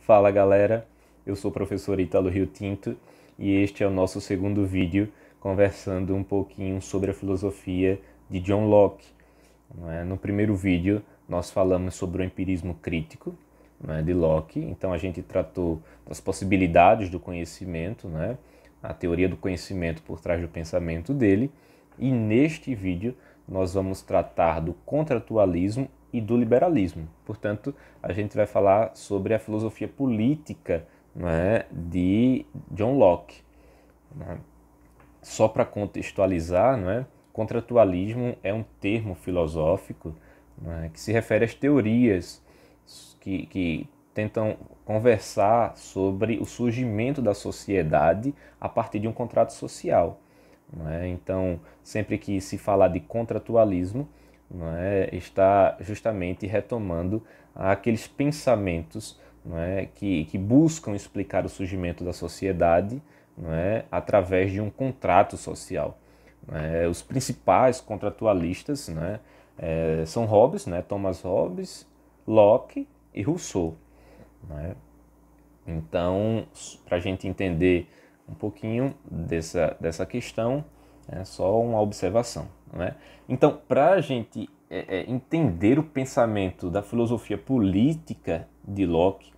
Fala galera, eu sou o professor Ítalo Rio Tinto e este é o nosso segundo vídeo conversando um pouquinho sobre a filosofia de John Locke. No primeiro vídeo nós falamos sobre o empirismo crítico, de Locke, então a gente tratou das possibilidades do conhecimento, a teoria do conhecimento por trás do pensamento dele, e neste vídeo nós vamos tratar do contratualismo e do liberalismo. Portanto, a gente vai falar sobre a filosofia política, de John Locke. Só para contextualizar, contratualismo é um termo filosófico, que se refere às teorias que tentam conversar sobre o surgimento da sociedade a partir de um contrato social. Então, sempre que se falar de contratualismo, está justamente retomando aqueles pensamentos que buscam explicar o surgimento da sociedade através de um contrato social. Os principais contratualistas são Hobbes, Thomas Hobbes, Locke e Rousseau. Então, para a gente entender um pouquinho dessa questão, é só uma observação. Então, para a gente entender o pensamento da filosofia política de Locke,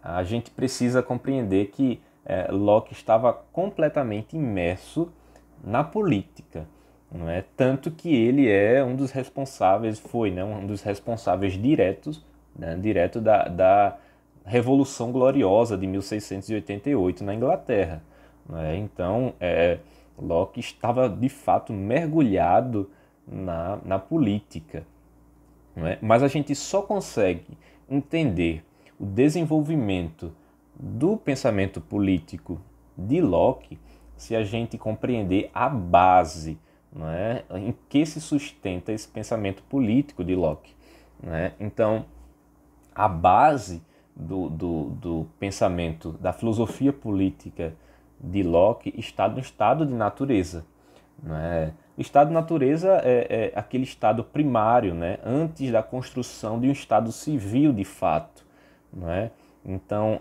a gente precisa compreender que Locke estava completamente imerso na política. Tanto que ele é um dos responsáveis, um dos responsáveis direto da Revolução Gloriosa de 1688 na Inglaterra. Então, Locke estava de fato mergulhado na política. Mas a gente só consegue entender o desenvolvimento do pensamento político de Locke se a gente compreender a base em que se sustenta esse pensamento político de Locke. Então, a base do pensamento, da filosofia política de Locke está no estado de natureza. O estado de natureza é aquele estado primário, antes da construção de um estado civil de fato. Então,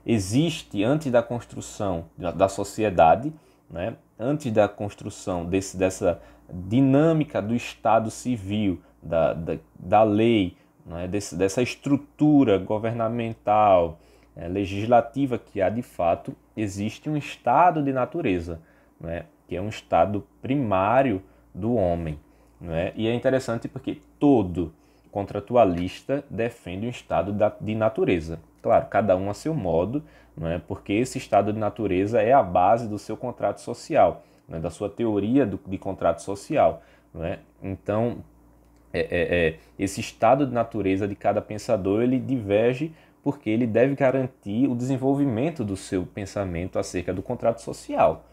existe antes da construção da sociedade, antes da construção dessa dinâmica do estado civil, da lei, dessa estrutura governamental, legislativa que há de fato, existe um estado de natureza, que é um estado primário do homem. E é interessante porque todo contratualista defende um estado de natureza. Claro, cada um a seu modo, porque esse estado de natureza é a base do seu contrato social, da sua teoria de contrato social. Então, esse estado de natureza de cada pensador, ele diverge porque ele deve garantir o desenvolvimento do seu pensamento acerca do contrato social.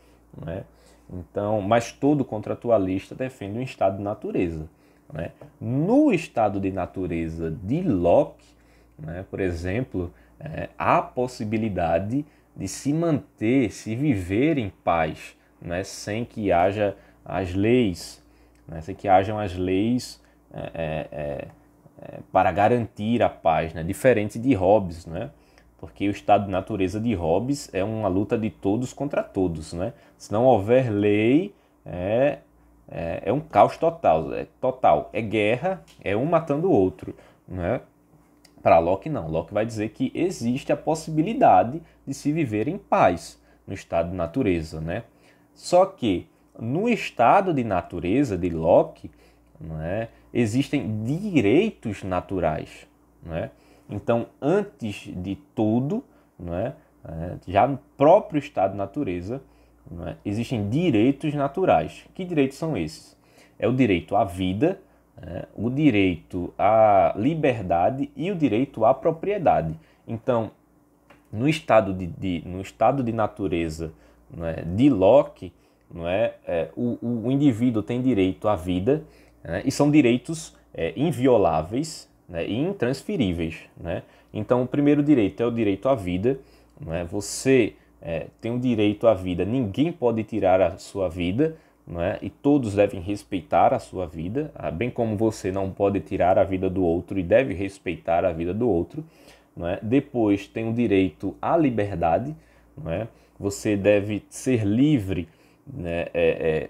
Então, mas todo contratualista defende um estado de natureza. No estado de natureza de Locke, por exemplo, há a possibilidade de se manter, se viver em paz, sem que haja as leis, sem que hajam as leis para garantir a paz, diferente de Hobbes, porque o estado de natureza de Hobbes é uma luta de todos contra todos. Se não houver lei, é um caos total, é guerra, é um matando o outro. Para Locke não, Locke vai dizer que existe a possibilidade de se viver em paz no estado de natureza. Só que no estado de natureza de Locke, existem direitos naturais. Então, antes de tudo, já no próprio estado de natureza, existem direitos naturais. Que direitos são esses? É o direito à vida, o direito à liberdade e o direito à propriedade. Então, no estado de natureza de Locke, o indivíduo tem direito à vida, e são direitos invioláveis e intransferíveis. Então, o primeiro direito é o direito à vida. Você tem o direito à vida, ninguém pode tirar a sua vida, e todos devem respeitar a sua vida, bem como você não pode tirar a vida do outro e deve respeitar a vida do outro. não é? Depois tem o direito à liberdade, não é? Você deve ser livre, né,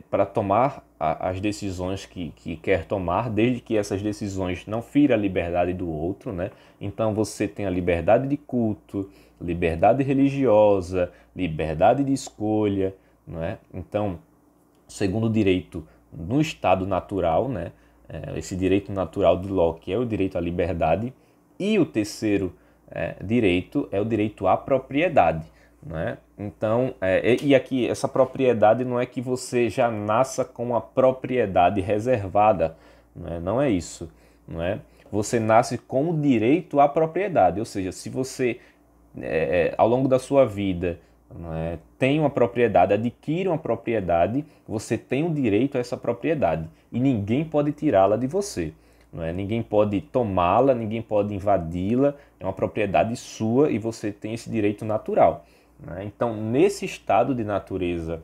para tomar as decisões que quer tomar, desde que essas decisões não firem a liberdade do outro, né? Então você tem a liberdade de culto, liberdade religiosa, liberdade de escolha, não é? Então, segundo o direito no estado natural, né? Esse direito natural de Locke é o direito à liberdade, e o terceiro direito é o direito à propriedade. Né? Então, e aqui essa propriedade não é que você já nasça com a propriedade reservada, né? Não é isso, não é? Você nasce com o direito à propriedade, ou seja, se você ao longo da sua vida, não é, tem uma propriedade, adquire uma propriedade, você tem o direito a essa propriedade e ninguém pode tirá-la de você. Não é? Ninguém pode tomá-la, ninguém pode invadi-la, é uma propriedade sua e você tem esse direito natural. Né? Então, nesse estado de natureza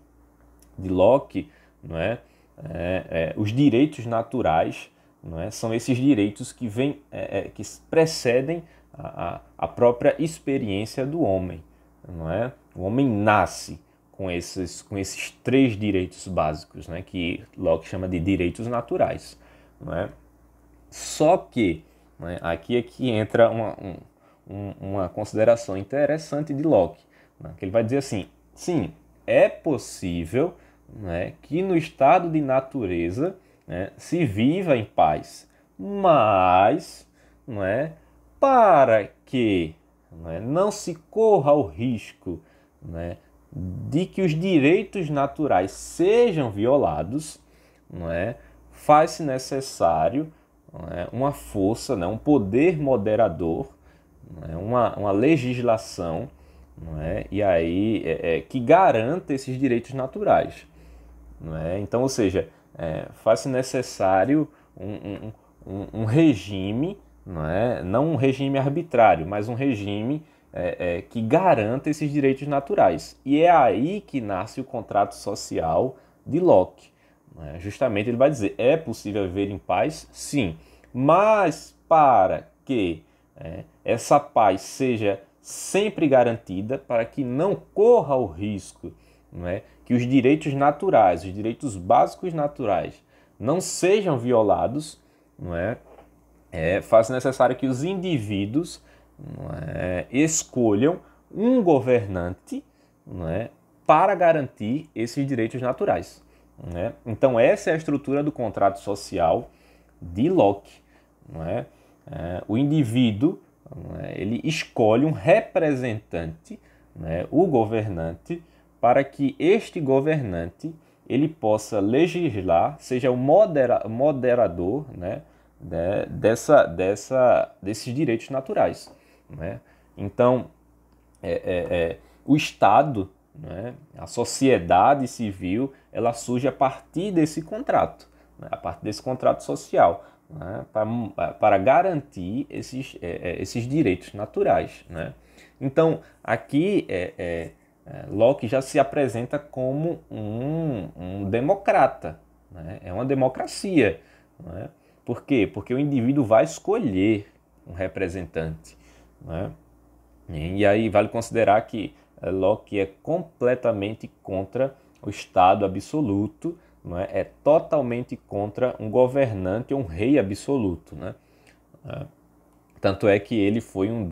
de Locke, não é? Os direitos naturais, não é? São esses direitos que que precedem a própria experiência do homem. Não é? O homem nasce com esses três direitos básicos, né? Que Locke chama de direitos naturais. Não é? Só que, né, aqui é que entra uma consideração interessante de Locke, né, que ele vai dizer assim, sim, é possível, né, que no estado de natureza, né, se viva em paz, mas, né, para que, né, não se corra o risco, né, de que os direitos naturais sejam violados, não é, faz-se necessário, não é, uma força, né, um poder moderador, não é, uma legislação, não é, e aí que garanta esses direitos naturais. Não é? Então, ou seja, faz-se necessário um regime, não um regime arbitrário, mas um regime que garanta esses direitos naturais. E é aí que nasce o contrato social de Locke. Justamente ele vai dizer, é possível viver em paz? Sim, mas para que essa paz seja sempre garantida, para que não corra o risco, não é, que os direitos naturais, os direitos básicos naturais não sejam violados, não é, faz necessário que os indivíduos, não é, escolham um governante, não é, para garantir esses direitos naturais. Né? Então essa é a estrutura do contrato social de Locke. Não é? O indivíduo, não é, ele escolhe um representante, né, o governante, para que este governante ele possa legislar, seja o moderador, né, desses direitos naturais. Né? Então, o Estado, né, a sociedade civil, ela surge a partir desse contrato, né, a partir desse contrato social, né, para garantir esses direitos naturais. Né? Então, aqui Locke já se apresenta como um democrata, né? É uma democracia. Né? Por quê? Porque o indivíduo vai escolher um representante. Né? E aí vale considerar que Locke é completamente contra o Estado absoluto, não é? É totalmente contra um governante ou um rei absoluto. Né? Tanto é que ele foi uma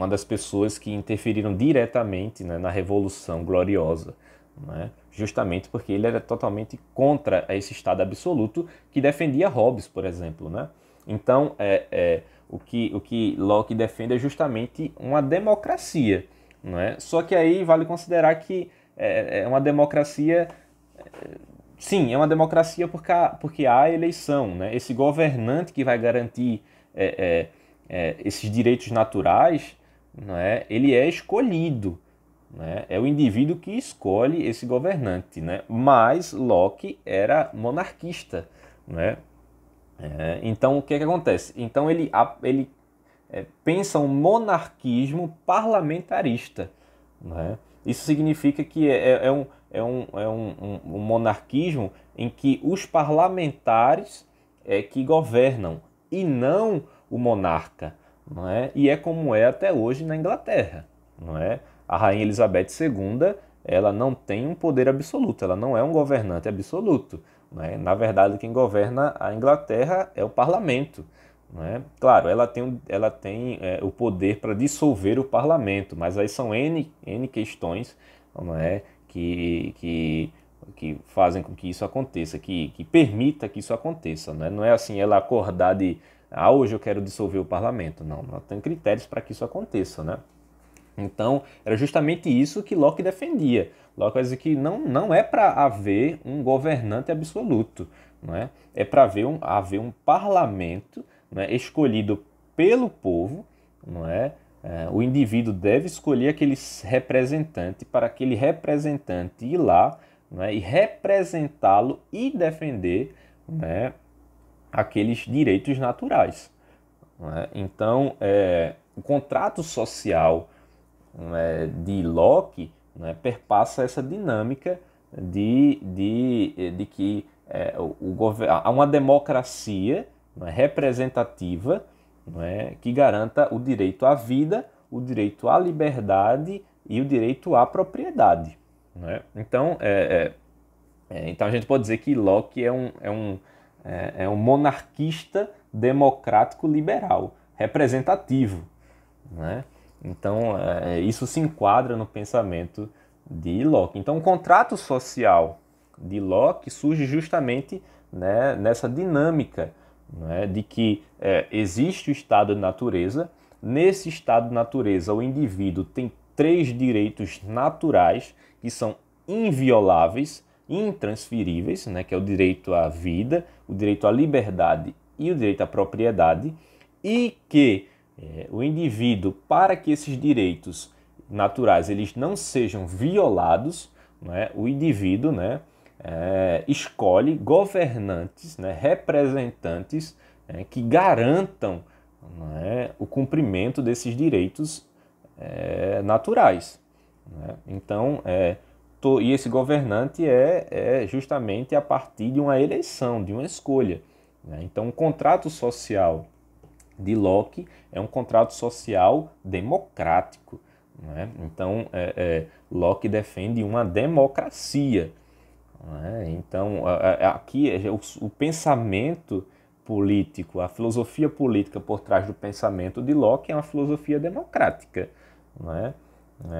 das pessoas que interferiram diretamente, né, na Revolução Gloriosa, né, justamente porque ele era totalmente contra esse Estado absoluto que defendia Hobbes, por exemplo. Né? Então, o que Locke defende é justamente uma democracia. Não é? Só que aí vale considerar que é uma democracia... Sim, é uma democracia porque há eleição. Né? Esse governante que vai garantir esses direitos naturais, não é? Ele é escolhido. Né? É o indivíduo que escolhe esse governante. Né? Mas Locke era monarquista. Né? Então, o que acontece? Então, ele pensa um monarquismo parlamentarista. Né? Isso significa que um monarquismo em que os parlamentares que governam e não o monarca. não é? E é como é até hoje na Inglaterra, não é? A Rainha Elizabeth II, ela não tem um poder absoluto, ela não é um governante absoluto, não é? Na verdade, quem governa a Inglaterra é o parlamento, não é? Claro, ela tem o poder para dissolver o parlamento, mas aí são N questões, não é? Que fazem com que isso aconteça, que permita que isso aconteça, né? Não é assim ela acordar de hoje eu quero dissolver o parlamento. Não, ela tem critérios para que isso aconteça, né? Então, era justamente isso que Locke defendia. Locke vai dizer que não é para haver um governante absoluto, não é? É para haver um parlamento, não é? Escolhido pelo povo, não é? O indivíduo deve escolher aquele representante para aquele representante ir lá, não é? E representá-lo e defender, né? Aqueles direitos naturais, não é? Então, o contrato social, de Locke, né, perpassa essa dinâmica de que há uma democracia, né, representativa, né, que garanta o direito à vida, o direito à liberdade e o direito à propriedade. Né? Então a gente pode dizer que Locke é um monarquista democrático liberal, representativo. Né? Então, isso se enquadra no pensamento de Locke. Então, o contrato social de Locke surge justamente, né, nessa dinâmica, né, de que existe o estado de natureza. Nesse estado de natureza, o indivíduo tem três direitos naturais que são invioláveis, intransferíveis, né, que é o direito à vida, o direito à liberdade e o direito à propriedade, e que o indivíduo, para que esses direitos naturais eles não sejam violados, né, o indivíduo, né, escolhe governantes, né, representantes, que garantam, né, o cumprimento desses direitos naturais. Né? Então, e esse governante é justamente a partir de uma eleição, de uma escolha. Né? Então, o contrato social de Locke é um contrato social democrático. Né? Então, Locke defende uma democracia. Né? Então, aqui o pensamento político, a filosofia política por trás do pensamento de Locke é uma filosofia democrática, né?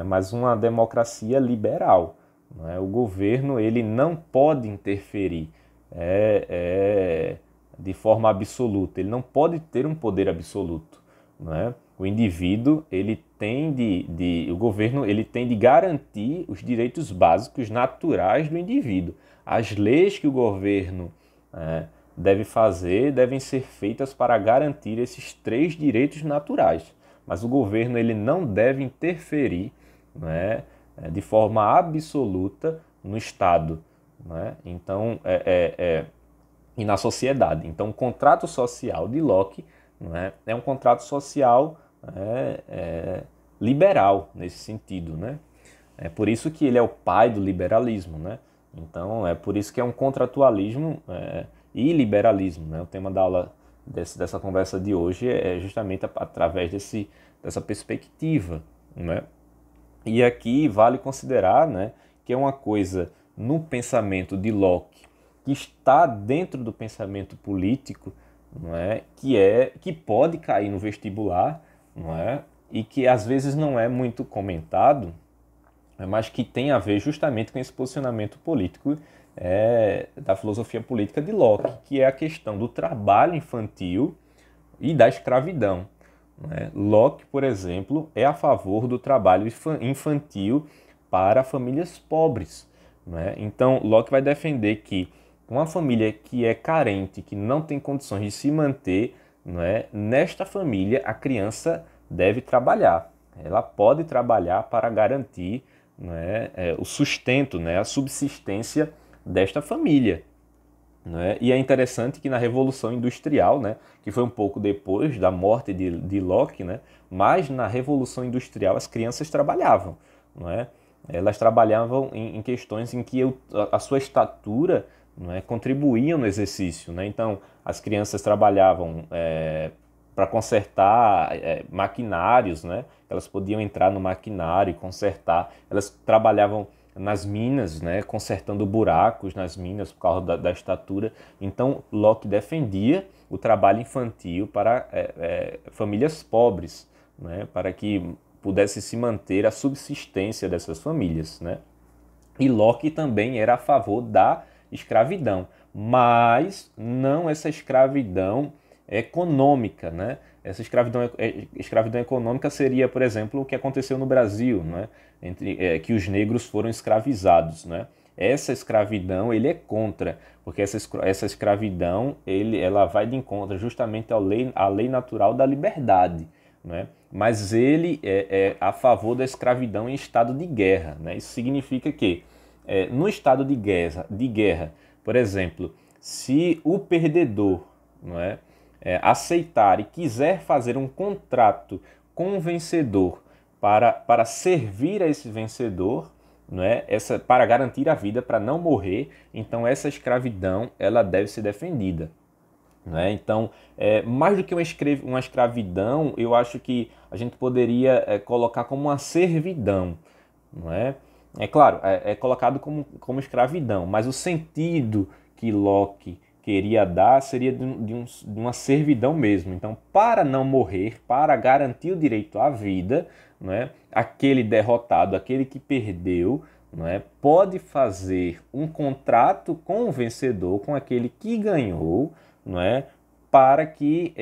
Mas uma democracia liberal. Né? O governo ele não pode interferir de forma absoluta, ele não pode ter um poder absoluto. Né? O indivíduo o governo ele tem de garantir os direitos básicos naturais do indivíduo. As leis que o governo deve fazer devem ser feitas para garantir esses três direitos naturais. Mas o governo ele não deve interferir, né, de forma absoluta no Estado, né? Então, e na sociedade. Então, o contrato social de Locke, né, é um contrato social liberal nesse sentido. Né? É por isso que ele é o pai do liberalismo. Né? Então, é por isso que é um contratualismo e liberalismo. Né? O tema da aula dessa conversa de hoje é justamente através dessa perspectiva. Né? E aqui vale considerar, né, que é uma coisa no pensamento de Locke que está dentro do pensamento político, não é? Que pode cair no vestibular, não é? E que às vezes não é muito comentado, mas que tem a ver justamente com esse posicionamento político da filosofia política de Locke, que é a questão do trabalho infantil e da escravidão. Né? Locke, por exemplo, é a favor do trabalho infantil para famílias pobres. Né? Então, Locke vai defender que uma família que é carente, que não tem condições de se manter, né? Nesta família a criança deve trabalhar. Ela pode trabalhar para garantir, né, o sustento, né, a subsistência desta família. Né? E é interessante que na Revolução Industrial, né, que foi um pouco depois da morte de Locke, né, mas na Revolução Industrial as crianças trabalhavam. Não é? Elas trabalhavam em questões em que a sua estatura, não é, contribuíam no exercício. Né? Então, as crianças trabalhavam para consertar maquinários, né? Elas podiam entrar no maquinário e consertar. Elas trabalhavam nas minas, né? Consertando buracos nas minas por causa da estatura. Então, Locke defendia o trabalho infantil para famílias pobres, né? Para que pudesse se manter a subsistência dessas famílias, né? E Locke também era a favor da escravidão, mas não essa escravidão econômica, né? Essa escravidão econômica seria, por exemplo, o que aconteceu no Brasil, né? Que os negros foram escravizados, né? Essa escravidão ele é contra, porque essa escravidão ela vai de encontro justamente à lei natural da liberdade, né? Mas ele é a favor da escravidão em estado de guerra, né? Isso significa que no estado de guerra, por exemplo, se o perdedor, não é, aceitar e quiser fazer um contrato com o vencedor para servir a esse vencedor, não é, para garantir a vida, para não morrer, então essa escravidão ela deve ser defendida. Né? Então, mais do que uma escravidão, eu acho que a gente poderia colocar como uma servidão. Não é? É claro, é colocado como escravidão, mas o sentido que Locke queria dar seria de uma servidão mesmo. Então, para não morrer, para garantir o direito à vida, não é? Aquele derrotado, aquele que perdeu, não é? Pode fazer um contrato com o vencedor, com aquele que ganhou, não é? Para que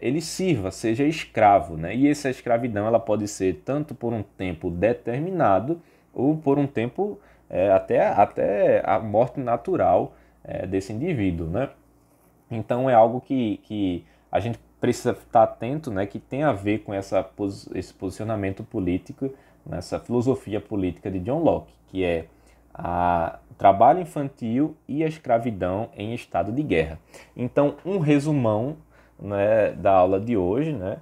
ele sirva, seja escravo, né? E essa escravidão ela pode ser tanto por um tempo determinado ou por um tempo até a morte natural desse indivíduo, né? Então é algo que a gente precisa estar atento, né? Que tem a ver com esse posicionamento político, nessa filosofia política de John Locke, que é o trabalho infantil e a escravidão em estado de guerra. Então, um resumão, né, da aula de hoje, né,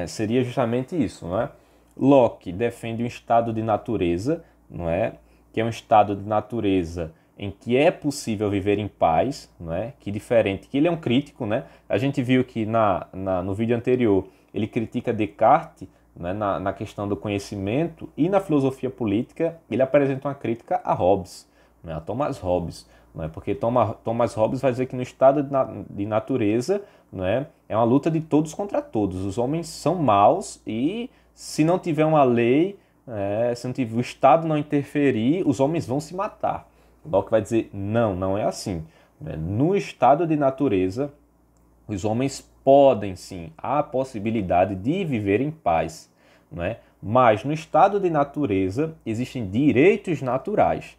seria justamente isso. Não é? Locke defende um estado de natureza, não é? Que é um estado de natureza em que é possível viver em paz, não é? Que diferente, que ele é um crítico, né? A gente viu que no vídeo anterior ele critica Descartes, né, na questão do conhecimento, e na filosofia política ele apresenta uma crítica a Hobbes, né, a Thomas Hobbes, né, porque Thomas Hobbes vai dizer que no estado de natureza, né, é uma luta de todos contra todos, os homens são maus e se não tiver uma lei, se não tiver, o Estado não interferir, os homens vão se matar. Locke vai dizer, não é assim. Né? No estado de natureza, os homens podem sim, há a possibilidade de viver em paz, não é? Mas no estado de natureza existem direitos naturais.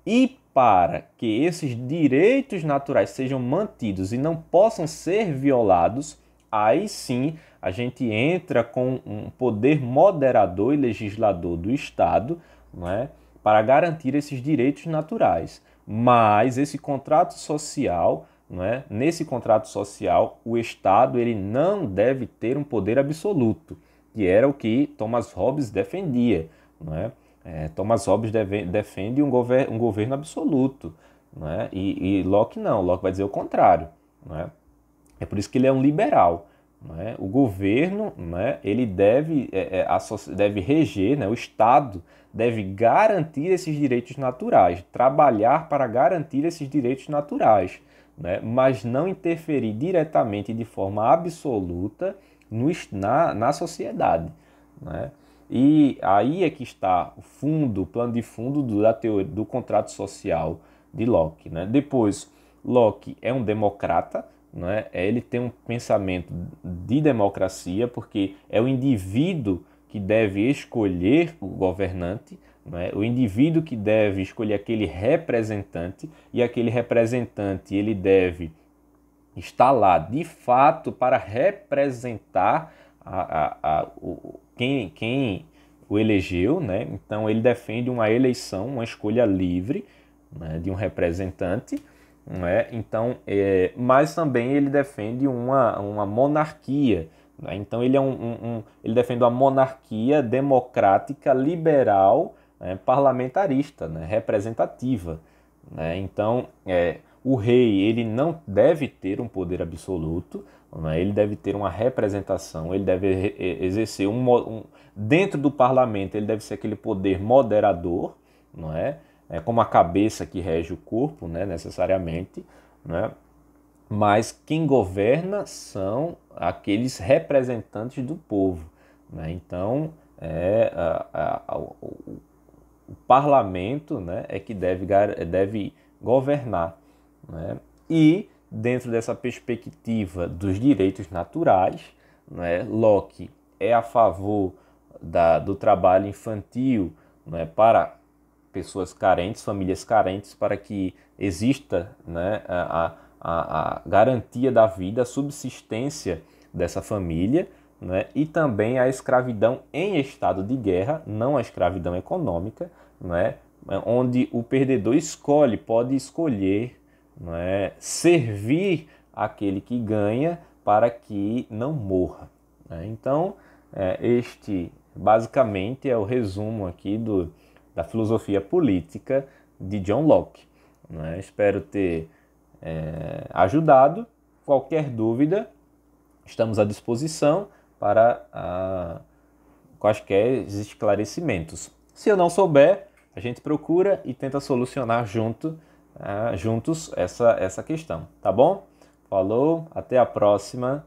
E para que esses direitos naturais sejam mantidos e não possam ser violados, aí sim a gente entra com um poder moderador e legislador do Estado, não é? Para garantir esses direitos naturais. Mas esse contrato social, não é? Nesse contrato social, o Estado ele não deve ter um poder absoluto, que era o que Thomas Hobbes defendia. Não é? Thomas Hobbes defende um governo absoluto. Não é? E Locke não, Locke vai dizer o contrário. Não é? É por isso que ele é um liberal. Não é? O governo, não é? Ele deve reger, né? O Estado deve garantir esses direitos naturais, trabalhar para garantir esses direitos naturais, né? Mas não interferir diretamente de forma absoluta na sociedade. Né? E aí é que está o plano de fundo da teoria do contrato social de Locke. Né? Depois, Locke é um democrata, né? Ele tem um pensamento de democracia, porque é o indivíduo que deve escolher o governante, né? O indivíduo que deve escolher aquele representante, e aquele representante ele deve estar lá de fato para representar quem o elegeu, né? Então ele defende uma eleição, uma escolha livre, né, de um representante. Né? Então, mas também ele defende uma monarquia. Né? Então ele ele defende uma monarquia democrática, liberal, né, parlamentarista, né, representativa. Né? Então o rei ele não deve ter um poder absoluto, né? Ele deve ter uma representação, ele deve exercer dentro do parlamento, ele deve ser aquele poder moderador, não é? É como a cabeça que rege o corpo, né, necessariamente, né? Mas quem governa são aqueles representantes do povo, né? Então, o parlamento, né, é que deve governar, né? E, dentro dessa perspectiva dos direitos naturais, né, Locke é a favor do trabalho infantil, né, para pessoas carentes, famílias carentes, para que exista, né, a garantia da vida, a subsistência dessa família, né, e também a escravidão em estado de guerra, não a escravidão econômica, né, onde o perdedor pode escolher, né, servir aquele que ganha para que não morra, né? Então, este basicamente é o resumo aqui da filosofia política de John Locke, né? Espero ter ajudado. Qualquer dúvida, estamos à disposição para quaisquer esclarecimentos. Se eu não souber, a gente procura e tenta solucionar juntos essa questão, tá bom? Falou, até a próxima.